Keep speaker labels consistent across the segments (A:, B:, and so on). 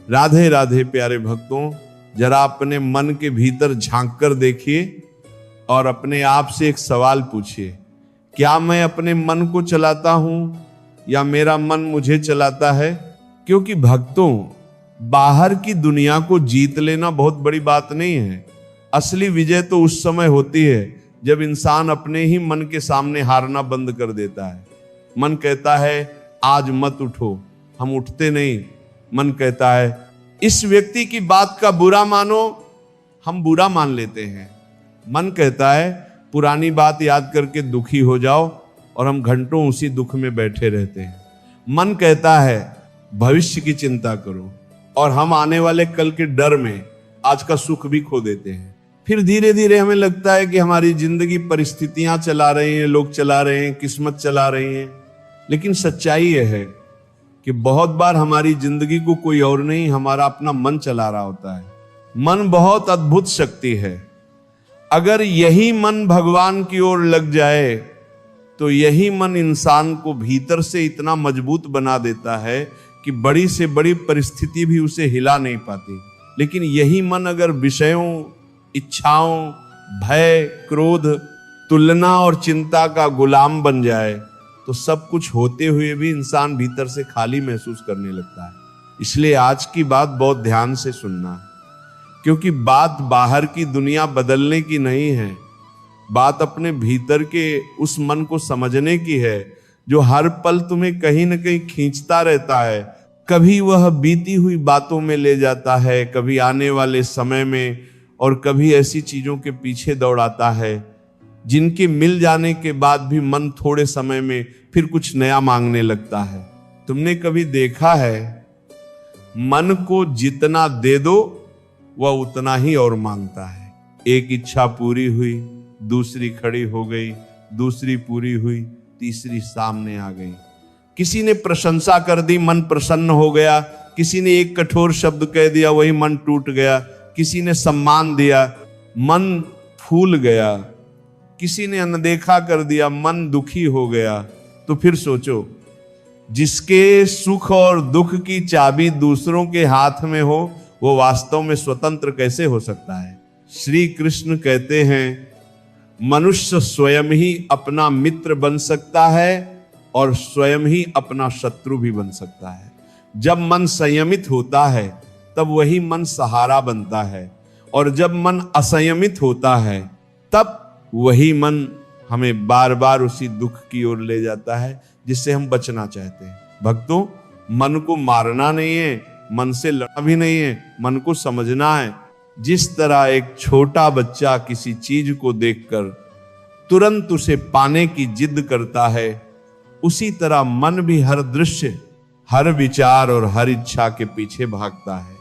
A: राधे राधे प्यारे भक्तों, जरा अपने मन के भीतर झांक कर देखिए और अपने आप से एक सवाल पूछिए, क्या मैं अपने मन को चलाता हूं या मेरा मन मुझे चलाता है? क्योंकि भक्तों, बाहर की दुनिया को जीत लेना बहुत बड़ी बात नहीं है। असली विजय तो उस समय होती है जब इंसान अपने ही मन के सामने हारना बंद कर देता है। मन कहता है आज मत उठो, हम उठते नहीं। मन कहता है इस व्यक्ति की बात का बुरा मानो, हम बुरा मान लेते हैं। मन कहता है पुरानी बात याद करके दुखी हो जाओ, और हम घंटों उसी दुख में बैठे रहते हैं। मन कहता है भविष्य की चिंता करो, और हम आने वाले कल के डर में आज का सुख भी खो देते हैं। फिर धीरे धीरे हमें लगता है कि हमारी जिंदगी परिस्थितियां चला रही हैं, लोग चला रहे हैं, किस्मत चला रही है। लेकिन सच्चाई यह है कि बहुत बार हमारी जिंदगी को कोई और नहीं, हमारा अपना मन चला रहा होता है। मन बहुत अद्भुत शक्ति है। अगर यही मन भगवान की ओर लग जाए तो यही मन इंसान को भीतर से इतना मजबूत बना देता है कि बड़ी से बड़ी परिस्थिति भी उसे हिला नहीं पाती। लेकिन यही मन अगर विषयों, इच्छाओं, भय, क्रोध, तुलना और चिंता का गुलाम बन जाए तो सब कुछ होते हुए भी इंसान भीतर से खाली महसूस करने लगता है। इसलिए आज की बात बहुत ध्यान से सुनना है, क्योंकि बात बाहर की दुनिया बदलने की नहीं है, बात अपने भीतर के उस मन को समझने की है जो हर पल तुम्हें कहीं न कहीं खींचता रहता है। कभी वह बीती हुई बातों में ले जाता है, कभी आने वाले समय में, और कभी ऐसी चीजों के पीछे दौड़ाता है जिनके मिल जाने के बाद भी मन थोड़े समय में फिर कुछ नया मांगने लगता है। तुमने कभी देखा है, मन को जितना दे दो वह उतना ही और मांगता है। एक इच्छा पूरी हुई, दूसरी खड़ी हो गई, दूसरी पूरी हुई, तीसरी सामने आ गई। किसी ने प्रशंसा कर दी, मन प्रसन्न हो गया। किसी ने एक कठोर शब्द कह दिया, वही मन टूट गया। किसी ने सम्मान दिया, मन फूल गया। किसी ने अनदेखा कर दिया, मन दुखी हो गया। तो फिर सोचो, जिसके सुख और दुख की चाबी दूसरों के हाथ में हो वो वास्तव में स्वतंत्र कैसे हो सकता है? श्री कृष्ण कहते हैं मनुष्य स्वयं ही अपना मित्र बन सकता है और स्वयं ही अपना शत्रु भी बन सकता है। जब मन संयमित होता है तब वही मन सहारा बनता है, और जब मन असंयमित होता है तब वही मन हमें बार बार उसी दुख की ओर ले जाता है जिससे हम बचना चाहते हैं। भक्तों, मन को मारना नहीं है, मन से लड़ना भी नहीं है, मन को समझना है। जिस तरह एक छोटा बच्चा किसी चीज को देखकर तुरंत उसे पाने की जिद करता है, उसी तरह मन भी हर दृश्य, हर विचार और हर इच्छा के पीछे भागता है।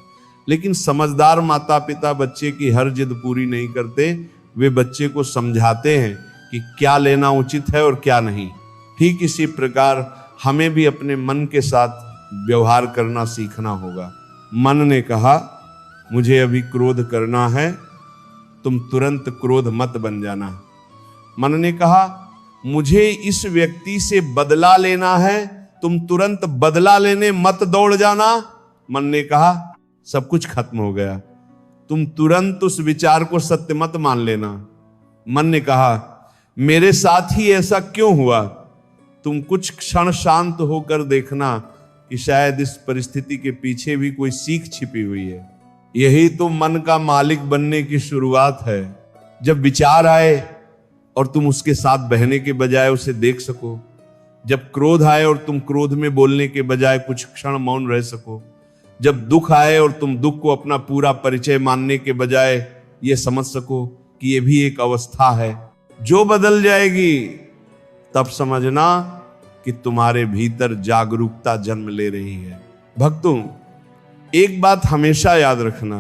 A: लेकिन समझदार माता पिता बच्चे की हर जिद पूरी नहीं करते। वे बच्चे को समझाते हैं कि क्या लेना उचित है और क्या नहीं। ठीक इसी प्रकार हमें भी अपने मन के साथ व्यवहार करना सीखना होगा। मन ने कहा मुझे अभी क्रोध करना है, तुम तुरंत क्रोध मत बन जाना। मन ने कहा मुझे इस व्यक्ति से बदला लेना है, तुम तुरंत बदला लेने मत दौड़ जाना। मन ने कहा सब कुछ खत्म हो गया, तुम तुरंत उस विचार को सत्य मत मान लेना। मन ने कहा मेरे साथ ही ऐसा क्यों हुआ, तुम कुछ क्षण शांत होकर देखना कि शायद इस परिस्थिति के पीछे भी कोई सीख छिपी हुई है। यही तो मन का मालिक बनने की शुरुआत है। जब विचार आए और तुम उसके साथ बहने के बजाय उसे देख सको, जब क्रोध आए और तुम क्रोध में बोलने के बजाय कुछ क्षण मौन रह सको, जब दुख आए और तुम दुख को अपना पूरा परिचय मानने के बजाय ये समझ सको कि ये भी एक अवस्था है जो बदल जाएगी, तब समझना कि तुम्हारे भीतर जागरूकता जन्म ले रही है। भक्तों, एक बात हमेशा याद रखना,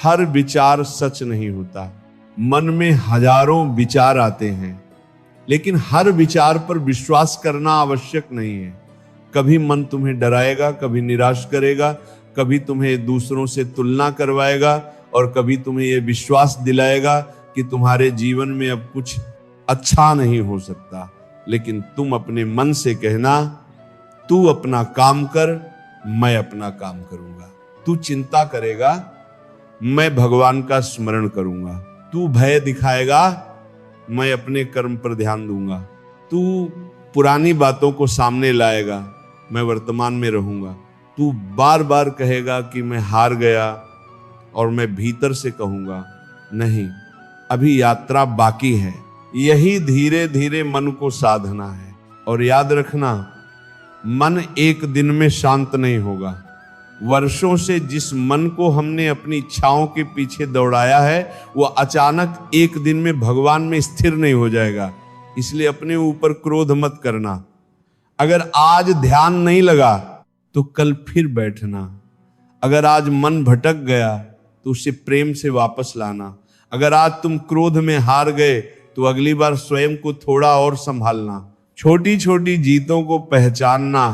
A: हर विचार सच नहीं होता। मन में हजारों विचार आते हैं, लेकिन हर विचार पर विश्वास करना आवश्यक नहीं है। कभी मन तुम्हें डराएगा, कभी निराश करेगा, कभी तुम्हें दूसरों से तुलना करवाएगा, और कभी तुम्हें यह विश्वास दिलाएगा कि तुम्हारे जीवन में अब कुछ अच्छा नहीं हो सकता। लेकिन तुम अपने मन से कहना, तू अपना काम कर, मैं अपना काम करूंगा। तू चिंता करेगा, मैं भगवान का स्मरण करूंगा। तू भय दिखाएगा, मैं अपने कर्म पर ध्यान दूंगा। तू पुरानी बातों को सामने लाएगा, मैं वर्तमान में रहूंगा। तू बार बार कहेगा कि मैं हार गया, और मैं भीतर से कहूंगा नहीं, अभी यात्रा बाकी है। यही धीरे धीरे मन को साधना है। और याद रखना, मन एक दिन में शांत नहीं होगा। वर्षों से जिस मन को हमने अपनी इच्छाओं के पीछे दौड़ाया है, वो अचानक एक दिन में भगवान में स्थिर नहीं हो जाएगा। इसलिए अपने ऊपर क्रोध मत करना। अगर आज ध्यान नहीं लगा तो कल फिर बैठना। अगर आज मन भटक गया तो उसे प्रेम से वापस लाना। अगर आज तुम क्रोध में हार गए तो अगली बार स्वयं को थोड़ा और संभालना। छोटी छोटी जीतों को पहचानना,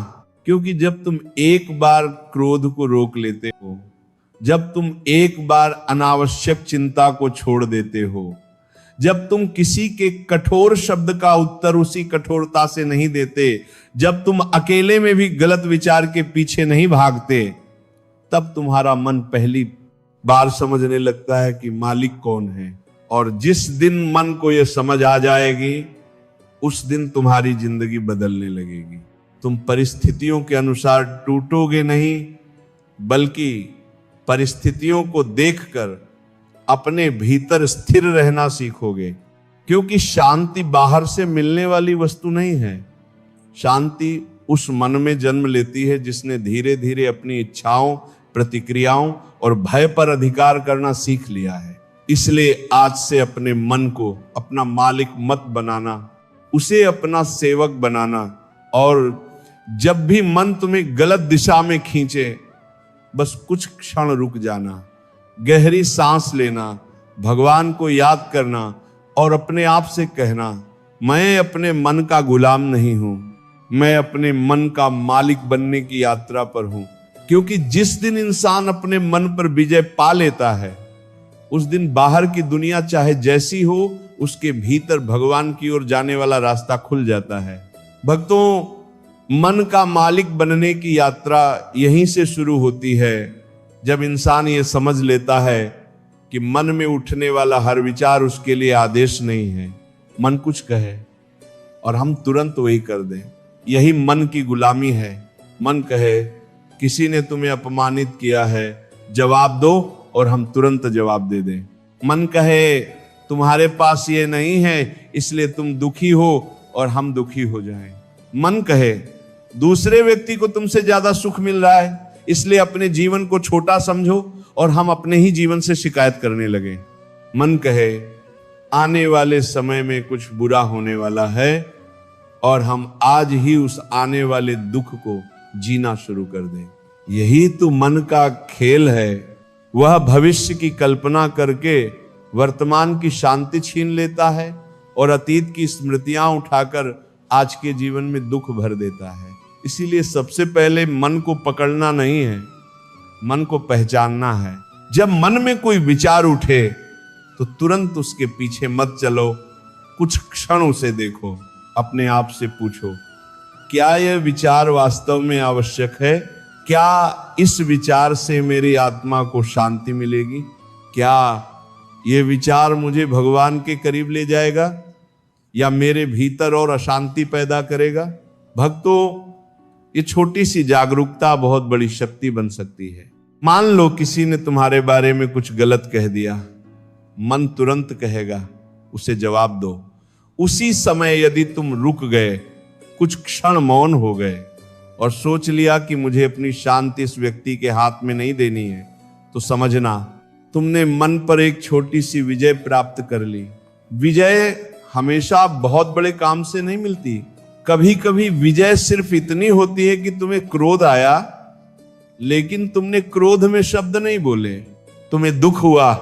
A: क्योंकि जब तुम एक बार क्रोध को रोक लेते हो, जब तुम एक बार अनावश्यक चिंता को छोड़ देते हो, जब तुम किसी के कठोर शब्द का उत्तर उसी कठोरता से नहीं देते, जब तुम अकेले में भी गलत विचार के पीछे नहीं भागते, तब तुम्हारा मन पहली बार समझने लगता है कि मालिक कौन है। और जिस दिन मन को यह समझ आ जाएगी, उस दिन तुम्हारी जिंदगी बदलने लगेगी। तुम परिस्थितियों के अनुसार टूटोगे नहीं, बल्कि परिस्थितियों को देखकर अपने भीतर स्थिर रहना सीखोगे। क्योंकि शांति बाहर से मिलने वाली वस्तु नहीं है। शांति उस मन में जन्म लेती है जिसने धीरे धीरे अपनी इच्छाओं, प्रतिक्रियाओं और भय पर अधिकार करना सीख लिया है। इसलिए आज से अपने मन को अपना मालिक मत बनाना, उसे अपना सेवक बनाना। और जब भी मन तुम्हें गलत दिशा में खींचे, बस कुछ क्षण रुक जाना, गहरी सांस लेना, भगवान को याद करना और अपने आप से कहना, मैं अपने मन का गुलाम नहीं हूं, मैं अपने मन का मालिक बनने की यात्रा पर हूं। क्योंकि जिस दिन इंसान अपने मन पर विजय पा लेता है, उस दिन बाहर की दुनिया चाहे जैसी हो, उसके भीतर भगवान की ओर जाने वाला रास्ता खुल जाता है। भक्तों, मन का मालिक बनने की यात्रा यहीं से शुरू होती है, जब इंसान ये समझ लेता है कि मन में उठने वाला हर विचार उसके लिए आदेश नहीं है। मन कुछ कहे और हम तुरंत वही कर दें, यही मन की गुलामी है। मन कहे किसी ने तुम्हें अपमानित किया है, जवाब दो, और हम तुरंत जवाब दे दें। मन कहे तुम्हारे पास ये नहीं है इसलिए तुम दुखी हो, और हम दुखी हो जाएं। मन कहे दूसरे व्यक्ति को तुमसे ज्यादा सुख मिल रहा है इसलिए अपने जीवन को छोटा समझो, और हम अपने ही जीवन से शिकायत करने लगे। मन कहे आने वाले समय में कुछ बुरा होने वाला है, और हम आज ही उस आने वाले दुख को जीना शुरू कर दें। यही तो मन का खेल है। वह भविष्य की कल्पना करके वर्तमान की शांति छीन लेता है, और अतीत की स्मृतियां उठाकर आज के जीवन में दुख भर देता है। इसीलिए सबसे पहले मन को पकड़ना नहीं है, मन को पहचानना है। जब मन में कोई विचार उठे तो तुरंत उसके पीछे मत चलो, कुछ क्षण उसे देखो, अपने आप से पूछो, क्या यह विचार वास्तव में आवश्यक है? क्या इस विचार से मेरी आत्मा को शांति मिलेगी? क्या यह विचार मुझे भगवान के करीब ले जाएगा, या मेरे भीतर और अशांति पैदा करेगा? भक्तों, ये छोटी सी जागरूकता बहुत बड़ी शक्ति बन सकती है। मान लो किसी ने तुम्हारे बारे में कुछ गलत कह दिया, मन तुरंत कहेगा उसे जवाब दो। उसी समय यदि तुम रुक गए, कुछ क्षण मौन हो गए और सोच लिया कि मुझे अपनी शांति इस व्यक्ति के हाथ में नहीं देनी है, तो समझना तुमने मन पर एक छोटी सी विजय प्राप्त कर ली। विजय हमेशा बहुत बड़े काम से नहीं मिलती। कभी कभी विजय सिर्फ इतनी होती है कि तुम्हें क्रोध आया, लेकिन तुमने क्रोध में शब्द नहीं बोले। तुम्हें दुख हुआ,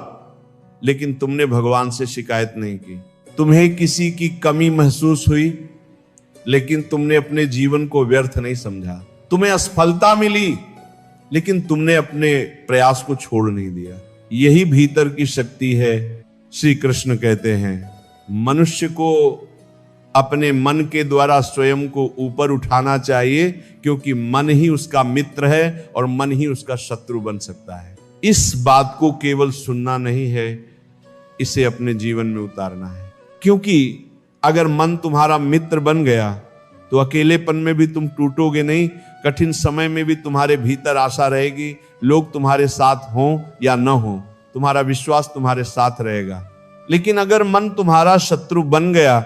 A: लेकिन तुमने भगवान से शिकायत नहीं की। तुम्हें किसी की कमी महसूस हुई, लेकिन तुमने अपने जीवन को व्यर्थ नहीं समझा। तुम्हें असफलता मिली, लेकिन तुमने अपने प्रयास को छोड़ नहीं दिया। यही भीतर की शक्ति है। श्री कृष्ण कहते हैं, मनुष्य को अपने मन के द्वारा स्वयं को ऊपर उठाना चाहिए, क्योंकि मन ही उसका मित्र है और मन ही उसका शत्रु बन सकता है। इस बात को केवल सुनना नहीं है, इसे अपने जीवन में उतारना है। क्योंकि अगर मन तुम्हारा मित्र बन गया तो अकेलेपन में भी तुम टूटोगे नहीं, कठिन समय में भी तुम्हारे भीतर आशा रहेगी, लोग तुम्हारे साथ हों या न हों, तुम्हारा विश्वास तुम्हारे साथ रहेगा। लेकिन अगर मन तुम्हारा शत्रु बन गया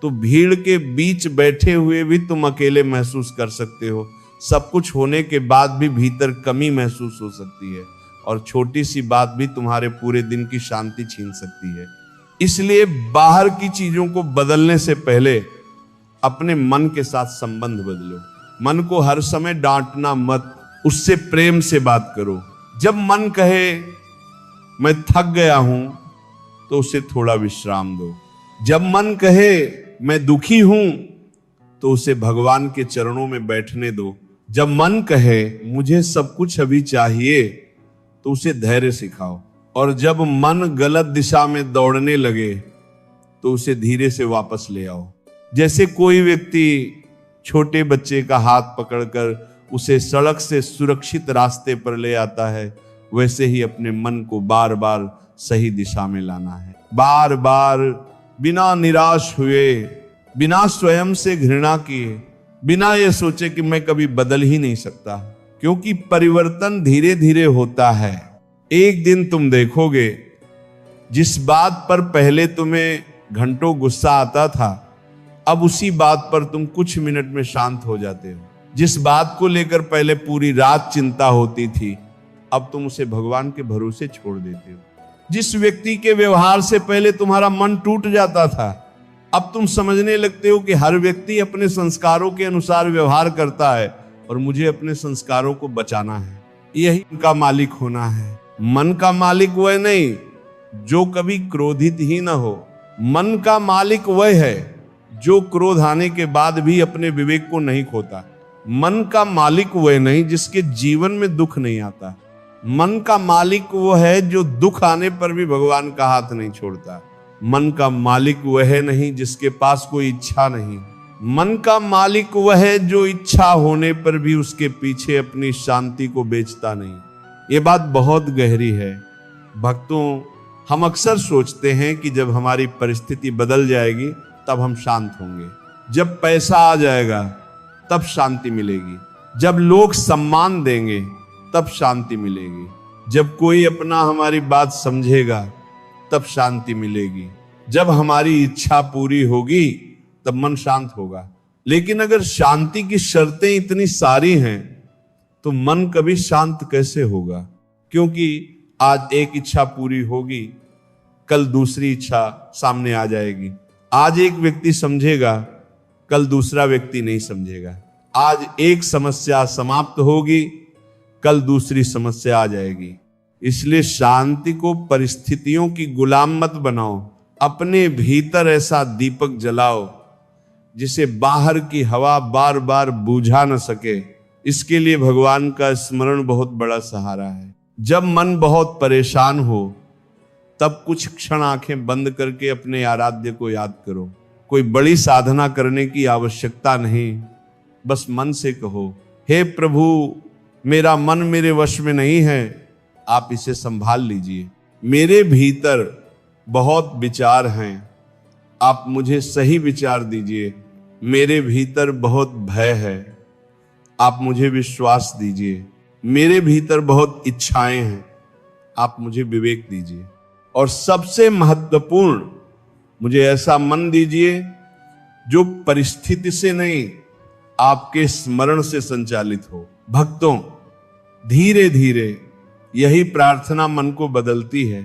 A: तो भीड़ के बीच बैठे हुए भी तुम अकेले महसूस कर सकते हो, सब कुछ होने के बाद भी भीतर कमी महसूस हो सकती है, और छोटी सी बात भी तुम्हारे पूरे दिन की शांति छीन सकती है। इसलिए बाहर की चीजों को बदलने से पहले अपने मन के साथ संबंध बदलो। मन को हर समय डांटना मत, उससे प्रेम से बात करो। जब मन कहे मैं थक गया हूं तो उसे थोड़ा विश्राम दो। जब मन कहे मैं दुखी हूं तो उसे भगवान के चरणों में बैठने दो। जब मन कहे मुझे सब कुछ अभी चाहिए तो उसे धैर्य सिखाओ। और जब मन गलत दिशा में दौड़ने लगे तो उसे धीरे से वापस ले आओ। जैसे कोई व्यक्ति छोटे बच्चे का हाथ पकड़कर उसे सड़क से सुरक्षित रास्ते पर ले आता है, वैसे ही अपने मन को बार बार सही दिशा में लाना है। बार बार बिना निराश हुए, बिना स्वयं से घृणा किए, बिना ये सोचे कि मैं कभी बदल ही नहीं सकता, क्योंकि परिवर्तन धीरे धीरे होता है। एक दिन तुम देखोगे जिस बात पर पहले तुम्हें घंटों गुस्सा आता था, अब उसी बात पर तुम कुछ मिनट में शांत हो जाते हो। जिस बात को लेकर पहले पूरी रात चिंता होती थी, अब तुम उसे भगवान के भरोसे छोड़ देते हो। जिस व्यक्ति के व्यवहार से पहले तुम्हारा मन टूट जाता था, अब तुम समझने लगते हो कि हर व्यक्ति अपने संस्कारों के अनुसार व्यवहार करता है और मुझे अपने संस्कारों को बचाना है। यही उनका मालिक होना है। मन का मालिक वह नहीं जो कभी क्रोधित ही न हो। मन का मालिक वह है जो क्रोध आने के बाद भी अपने विवेक को नहीं खोता। मन का मालिक वह नहीं जिसके जीवन में दुख नहीं आता। मन का मालिक वो है जो दुख आने पर भी भगवान का हाथ नहीं छोड़ता। मन का मालिक वह है नहीं जिसके पास कोई इच्छा नहीं। मन का मालिक वह है जो इच्छा होने पर भी उसके पीछे अपनी शांति को बेचता नहीं। ये बात बहुत गहरी है भक्तों। हम अक्सर सोचते हैं कि जब हमारी परिस्थिति बदल जाएगी तब हम शांत होंगे, जब पैसा आ जाएगा तब शांति मिलेगी, जब लोग सम्मान देंगे तब शांति मिलेगी, जब कोई अपना हमारी बात समझेगा तब शांति मिलेगी, जब हमारी इच्छा पूरी होगी तब मन शांत होगा। लेकिन अगर शांति की शर्तें इतनी सारी हैं तो मन कभी शांत कैसे होगा? क्योंकि आज एक इच्छा पूरी होगी, कल दूसरी इच्छा सामने आ जाएगी। आज एक व्यक्ति समझेगा, कल दूसरा व्यक्ति नहीं समझेगा। आज एक समस्या समाप्त होगी, कल दूसरी समस्या आ जाएगी। इसलिए शांति को परिस्थितियों की गुलाम मत बनाओ। अपने भीतर ऐसा दीपक जलाओ जिसे बाहर की हवा बार बार बुझा न सके। इसके लिए भगवान का स्मरण बहुत बड़ा सहारा है। जब मन बहुत परेशान हो तब कुछ क्षण आंखें बंद करके अपने आराध्य को याद करो। कोई बड़ी साधना करने की आवश्यकता नहीं, बस मन से कहो, हे प्रभु मेरा मन मेरे वश में नहीं है, आप इसे संभाल लीजिए। मेरे भीतर बहुत विचार हैं, आप मुझे सही विचार दीजिए। मेरे भीतर बहुत भय है, आप मुझे विश्वास दीजिए। मेरे भीतर बहुत इच्छाएं हैं, आप मुझे विवेक दीजिए। और सबसे महत्वपूर्ण, मुझे ऐसा मन दीजिए जो परिस्थिति से नहीं आपके स्मरण से संचालित हो। भक्तों, धीरे धीरे यही प्रार्थना मन को बदलती है।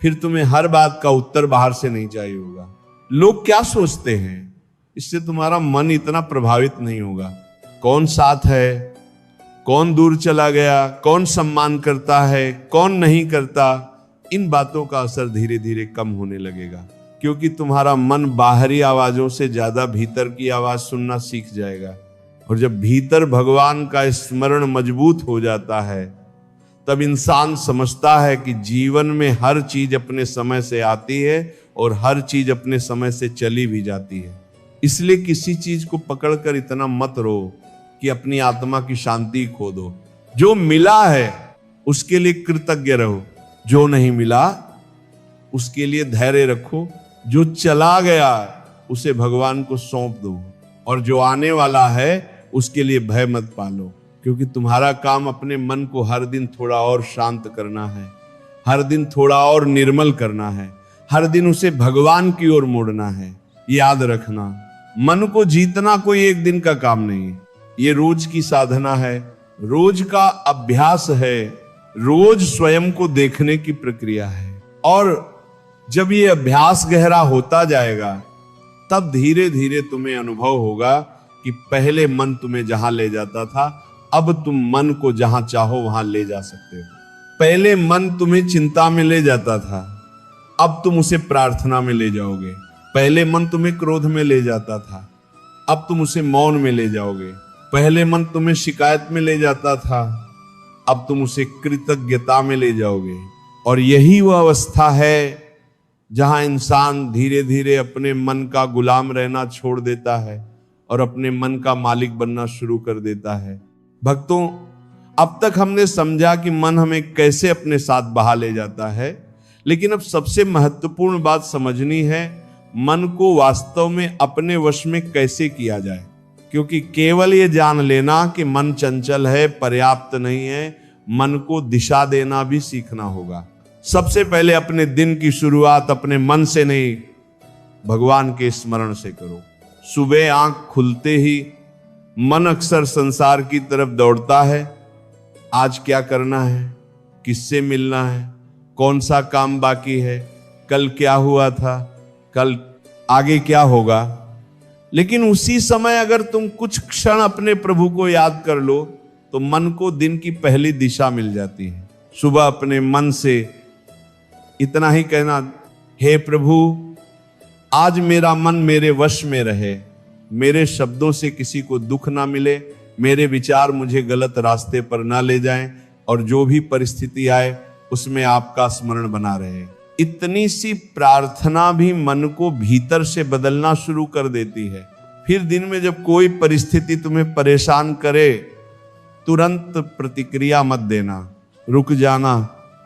A: फिर तुम्हें हर बात का उत्तर बाहर से नहीं चाहिए होगा। लोग क्या सोचते हैं, इससे तुम्हारा मन इतना प्रभावित नहीं होगा। कौन साथ है, कौन दूर चला गया, कौन सम्मान करता है, कौन नहीं करता, इन बातों का असर धीरे धीरे कम होने लगेगा। क्योंकि तुम्हारा मन बाहरी आवाजों से ज्यादा भीतर की आवाज सुनना सीख जाएगा। और जब भीतर भगवान का स्मरण मजबूत हो जाता है तब इंसान समझता है कि जीवन में हर चीज अपने समय से आती है और हर चीज अपने समय से चली भी जाती है। इसलिए किसी चीज को पकड़कर इतना मत रो कि अपनी आत्मा की शांति खो दो। जो मिला है उसके लिए कृतज्ञ रहो, जो नहीं मिला उसके लिए धैर्य रखो, जो चला गया उसे भगवान को सौंप दो, और जो आने वाला है उसके लिए भय मत पालो, क्योंकि तुम्हारा काम अपने मन को हर दिन थोड़ा और शांत करना है, हर दिन थोड़ा और निर्मल करना है, हर दिन उसे भगवान की ओर मोड़ना है। याद रखना, मन को जीतना कोई एक दिन का काम नहीं है, ये रोज की साधना है, रोज का अभ्यास है, रोज स्वयं को देखने की प्रक्रिया है। और जब ये अभ्यास गहरा होता जाएगा तब धीरे धीरे तुम्हें अनुभव होगा कि पहले मन तुम्हें जहां ले जाता था, अब तुम मन को जहां चाहो वहां ले जा सकते हो। पहले मन तुम्हें चिंता में ले जाता था, अब तुम उसे प्रार्थना में ले जाओगे। पहले मन तुम्हें क्रोध में ले जाता था, अब तुम उसे मौन में ले जाओगे। पहले मन तुम्हें शिकायत में ले जाता था, अब तुम उसे कृतज्ञता में ले जाओगे। और यही वह अवस्था है जहां इंसान धीरे धीरे अपने मन का गुलाम रहना छोड़ देता है और अपने मन का मालिक बनना शुरू कर देता है। भक्तों, अब तक हमने समझा कि मन हमें कैसे अपने साथ बहा ले जाता है, लेकिन अब सबसे महत्वपूर्ण बात समझनी है, मन को वास्तव में अपने वश में कैसे किया जाए। क्योंकि केवल ये जान लेना कि मन चंचल है पर्याप्त नहीं है, मन को दिशा देना भी सीखना होगा। सबसे पहले अपने दिन की शुरुआत अपने मन से नहीं, भगवान के स्मरण से करो। सुबह आंख खुलते ही मन अक्सर संसार की तरफ दौड़ता है। आज क्या करना है, किससे मिलना है, कौन सा काम बाकी है, कल क्या हुआ था, कल आगे क्या होगा। लेकिन उसी समय अगर तुम कुछ क्षण अपने प्रभु को याद कर लो तो मन को दिन की पहली दिशा मिल जाती है। सुबह अपने मन से इतना ही कहना, हे प्रभु आज मेरा मन मेरे वश में रहे, मेरे शब्दों से किसी को दुख ना मिले, मेरे विचार मुझे गलत रास्ते पर ना ले जाएं, और जो भी परिस्थिति आए उसमें आपका स्मरण बना रहे। इतनी सी प्रार्थना भी मन को भीतर से बदलना शुरू कर देती है। फिर दिन में जब कोई परिस्थिति तुम्हें परेशान करे, तुरंत प्रतिक्रिया मत देना, रुक जाना,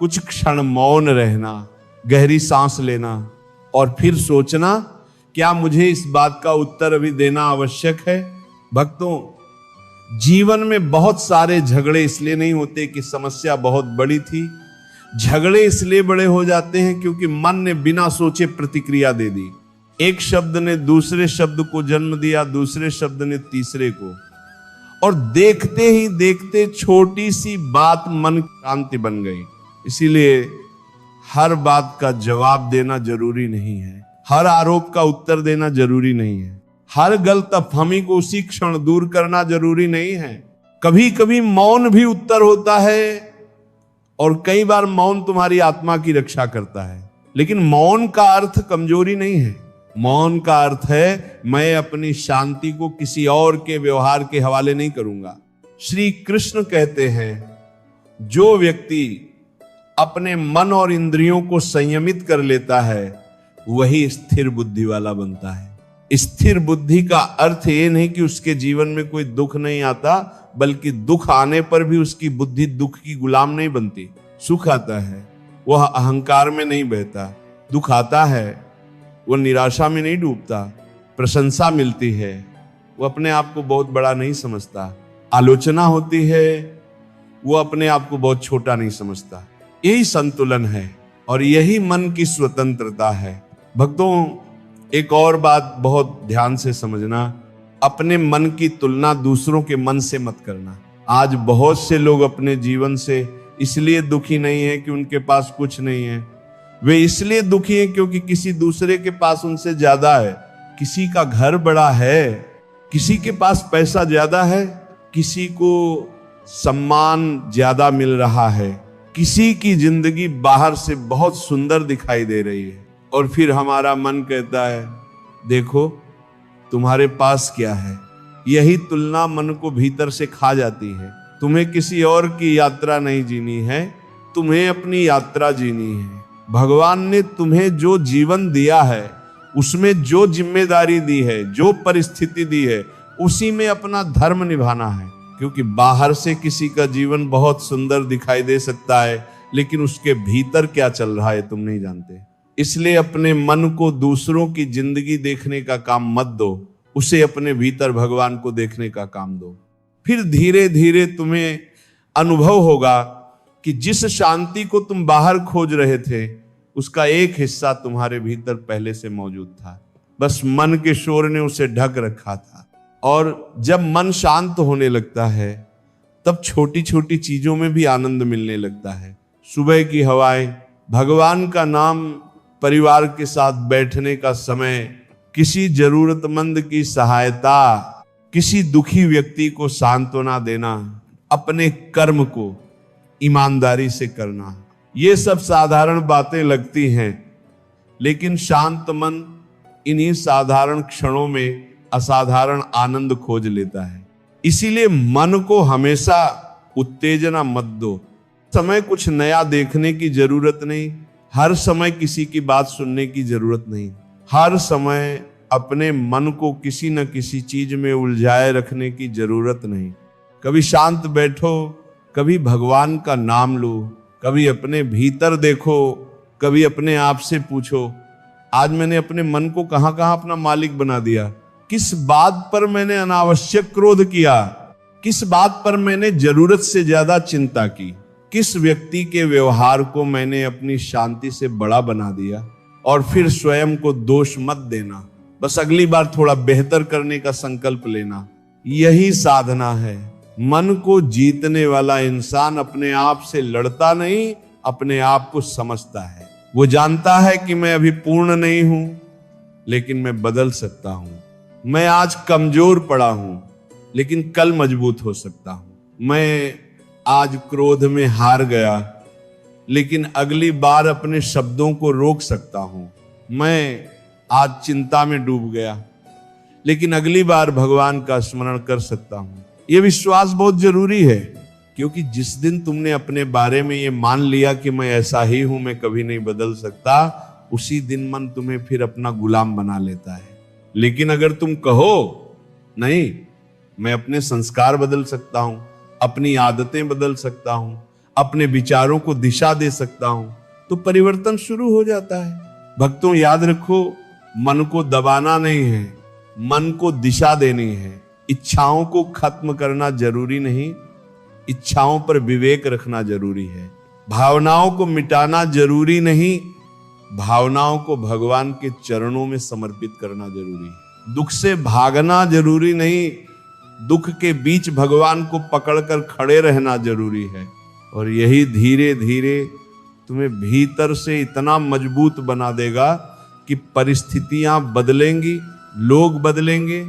A: कुछ क्षण मौन रहना, गहरी सांस लेना और फिर सोचना, क्या मुझे इस बात का उत्तर अभी देना आवश्यक है। भक्तों, जीवन में बहुत सारे झगड़े इसलिए नहीं होते कि समस्या बहुत बड़ी थी, झगड़े इसलिए बड़े हो जाते हैं क्योंकि मन ने बिना सोचे प्रतिक्रिया दे दी। एक शब्द ने दूसरे शब्द को जन्म दिया, दूसरे शब्द ने तीसरे को, और देखते ही देखते छोटी सी बात मन की शांति बन गई। इसीलिए हर बात का जवाब देना जरूरी नहीं है, हर आरोप का उत्तर देना जरूरी नहीं है, हर गलतफहमी को उसी क्षण दूर करना जरूरी नहीं है। कभी कभी मौन भी उत्तर होता है, और कई बार मौन तुम्हारी आत्मा की रक्षा करता है। लेकिन मौन का अर्थ कमजोरी नहीं है, मौन का अर्थ है मैं अपनी शांति को किसी और के व्यवहार के हवाले नहीं करूंगा। श्री कृष्ण कहते हैं, जो व्यक्ति अपने मन और इंद्रियों को संयमित कर लेता है वही स्थिर बुद्धि वाला बनता है। स्थिर बुद्धि का अर्थ ये नहीं कि उसके जीवन में कोई दुख नहीं आता, बल्कि दुख आने पर भी उसकी बुद्धि दुख की गुलाम नहीं बनती। सुख आता है, वह अहंकार में नहीं बहता, दुख आता है, वह निराशा में नहीं डूबता, प्रशंसा मिलती है, वह अपने आप को बहुत बड़ा नहीं समझता, आलोचना होती है, वह अपने आप को बहुत छोटा नहीं समझता। यही संतुलन है और यही मन की स्वतंत्रता है। भक्तों, एक और बात बहुत ध्यान से समझना, अपने मन की तुलना दूसरों के मन से मत करना। आज बहुत से लोग अपने जीवन से इसलिए दुखी नहीं है कि उनके पास कुछ नहीं है, वे इसलिए दुखी हैं क्योंकि किसी दूसरे के पास उनसे ज्यादा है। किसी का घर बड़ा है, किसी के पास पैसा ज्यादा है, किसी को सम्मान ज्यादा मिल रहा है, किसी की जिंदगी बाहर से बहुत सुंदर दिखाई दे रही है, और फिर हमारा मन कहता है देखो तुम्हारे पास क्या है। यही तुलना मन को भीतर से खा जाती है। तुम्हें किसी और की यात्रा नहीं जीनी है, तुम्हें अपनी यात्रा जीनी है। भगवान ने तुम्हें जो जीवन दिया है उसमें जो जिम्मेदारी दी है, जो परिस्थिति दी है, उसी में अपना धर्म निभाना है। क्योंकि बाहर से किसी का जीवन बहुत सुंदर दिखाई दे सकता है, लेकिन उसके भीतर क्या चल रहा है तुम नहीं जानते। इसलिए अपने मन को दूसरों की जिंदगी देखने का काम मत दो, उसे अपने भीतर भगवान को देखने का काम दो। फिर धीरे धीरे तुम्हें अनुभव होगा कि जिस शांति को तुम बाहर खोज रहे थे, उसका एक हिस्सा तुम्हारे भीतर पहले से मौजूद था, बस मन के शोर ने उसे ढक रखा था। और जब मन शांत होने लगता है, तब छोटी छोटी चीजों में भी आनंद मिलने लगता है। सुबह की हवाएं, भगवान का नाम, परिवार के साथ बैठने का समय, किसी जरूरतमंद की सहायता, किसी दुखी व्यक्ति को सांत्वना देना, अपने कर्म को ईमानदारी से करना, ये सब साधारण बातें लगती हैं, लेकिन शांत मन इन्हीं साधारण क्षणों में असाधारण आनंद खोज लेता है। इसीलिए मन को हमेशा उत्तेजना मत दो। समय कुछ नया देखने की जरूरत नहीं, हर समय किसी की बात सुनने की जरूरत नहीं, हर समय अपने मन को किसी न किसी चीज में उलझाए रखने की जरूरत नहीं। कभी शांत बैठो, कभी भगवान का नाम लो, कभी अपने भीतर देखो, कभी अपने आप से पूछो, आज मैंने अपने मन को कहां कहां अपना मालिक बना दिया, किस बात पर मैंने अनावश्यक क्रोध किया, किस बात पर मैंने जरूरत से ज्यादा चिंता की, किस व्यक्ति के व्यवहार को मैंने अपनी शांति से बड़ा बना दिया। और फिर स्वयं को दोष मत देना, बस अगली बार थोड़ा बेहतर करने का संकल्प लेना। यही साधना है। मन को जीतने वाला इंसान अपने आप से लड़ता नहीं, अपने आप को समझता है। वो जानता है कि मैं अभी पूर्ण नहीं हूं, लेकिन मैं बदल सकता हूं। मैं आज कमजोर पड़ा हूं, लेकिन कल मजबूत हो सकता हूं। मैं आज क्रोध में हार गया, लेकिन अगली बार अपने शब्दों को रोक सकता हूं। मैं आज चिंता में डूब गया, लेकिन अगली बार भगवान का स्मरण कर सकता हूं। यह विश्वास बहुत जरूरी है, क्योंकि जिस दिन तुमने अपने बारे में ये मान लिया कि मैं ऐसा ही हूं, मैं कभी नहीं बदल सकता, उसी दिन मन तुम्हें फिर अपना गुलाम बना लेता है। लेकिन अगर तुम कहो नहीं, मैं अपने संस्कार बदल सकता हूं, अपनी आदतें बदल सकता हूं, अपने विचारों को दिशा दे सकता हूं, तो परिवर्तन शुरू हो जाता है। भक्तों, याद रखो, मन को दबाना नहीं है, मन को दिशा देनी है। इच्छाओं को खत्म करना जरूरी नहीं, इच्छाओं पर विवेक रखना जरूरी है। भावनाओं को मिटाना जरूरी नहीं, भावनाओं को भगवान के चरणों में समर्पित करना जरूरी है। दुख से भागना जरूरी नहीं, दुख के बीच भगवान को पकड़कर खड़े रहना जरूरी है। और यही धीरे धीरे तुम्हें भीतर से इतना मजबूत बना देगा कि परिस्थितियां बदलेंगी, लोग बदलेंगे,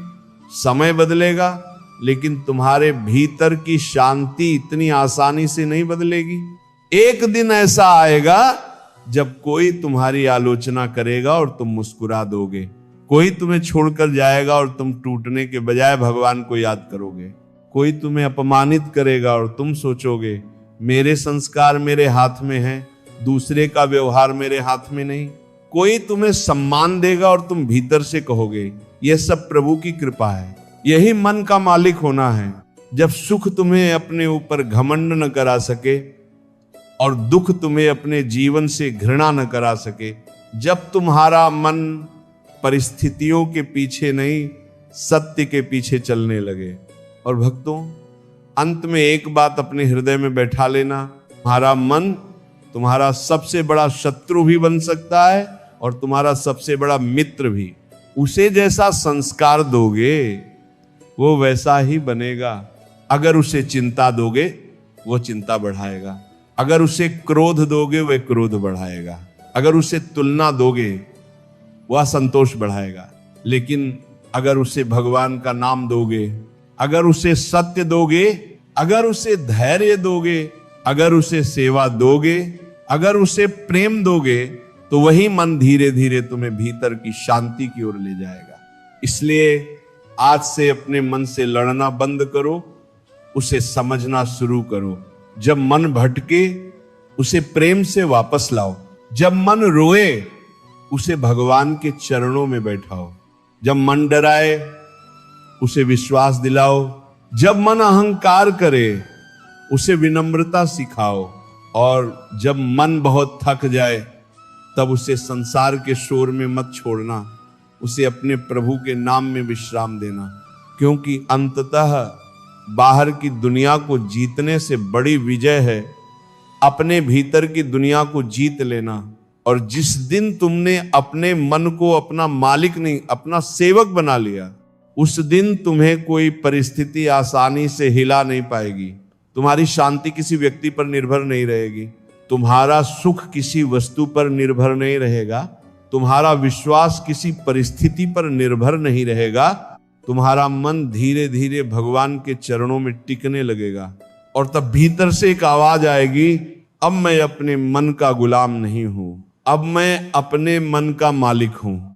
A: समय बदलेगा, लेकिन तुम्हारे भीतर की शांति इतनी आसानी से नहीं बदलेगी। एक दिन ऐसा आएगा जब कोई तुम्हारी आलोचना करेगा और तुम मुस्कुरा दोगे, कोई तुम्हें छोड़कर जाएगा और तुम टूटने के बजाय भगवान को याद करोगे, कोई तुम्हें अपमानित करेगा और तुम सोचोगे मेरे संस्कार मेरे हाथ में हैं, दूसरे का व्यवहार मेरे हाथ में नहीं। कोई तुम्हें सम्मान देगा और तुम भीतर से कहोगे यह सब प्रभु की कृपा है। यही मन का मालिक होना है। जब सुख तुम्हें अपने ऊपर घमंड न करा सके और दुख तुम्हें अपने जीवन से घृणा न करा सके, जब तुम्हारा मन परिस्थितियों के पीछे नहीं सत्य के पीछे चलने लगे। और भक्तों, अंत में एक बात अपने हृदय में बैठा लेना, तुम्हारा मन तुम्हारा सबसे बड़ा शत्रु भी बन सकता है और तुम्हारा सबसे बड़ा मित्र भी। उसे जैसा संस्कार दोगे वो वैसा ही बनेगा। अगर उसे चिंता दोगे वो चिंता बढ़ाएगा, अगर उसे क्रोध दोगे वह क्रोध बढ़ाएगा, अगर उसे तुलना दोगे वह संतोष बढ़ाएगा। लेकिन अगर उसे भगवान का नाम दोगे, अगर उसे सत्य दोगे, अगर उसे धैर्य दोगे, अगर उसे सेवा दोगे, अगर उसे प्रेम दोगे, तो वही मन धीरे धीरे तुम्हें भीतर की शांति की ओर ले जाएगा। इसलिए आज से अपने मन से लड़ना बंद करो, उसे समझना शुरू करो। जब मन भटके उसे प्रेम से वापस लाओ। जब मन रोए उसे भगवान के चरणों में बैठाओ। जब मन डराए उसे विश्वास दिलाओ। जब मन अहंकार करे उसे विनम्रता सिखाओ। और जब मन बहुत थक जाए तब उसे संसार के शोर में मत छोड़ना, उसे अपने प्रभु के नाम में विश्राम देना। क्योंकि अंततः बाहर की दुनिया को जीतने से बड़ी विजय है अपने भीतर की दुनिया को जीत लेना। और जिस दिन तुमने अपने मन को अपना मालिक नहीं अपना सेवक बना लिया, उस दिन तुम्हें कोई परिस्थिति आसानी से हिला नहीं पाएगी। तुम्हारी शांति किसी व्यक्ति पर निर्भर नहीं रहेगी, तुम्हारा सुख किसी वस्तु पर निर्भर नहीं रहेगा, तुम्हारा विश्वास किसी परिस्थिति पर निर्भर नहीं रहेगा। तुम्हारा मन धीरे धीरे भगवान के चरणों में टिकने लगेगा। और तब भीतर से एक आवाज आएगी, अब मैं अपने मन का गुलाम नहीं हूं, अब मैं अपने मन का मालिक हूं।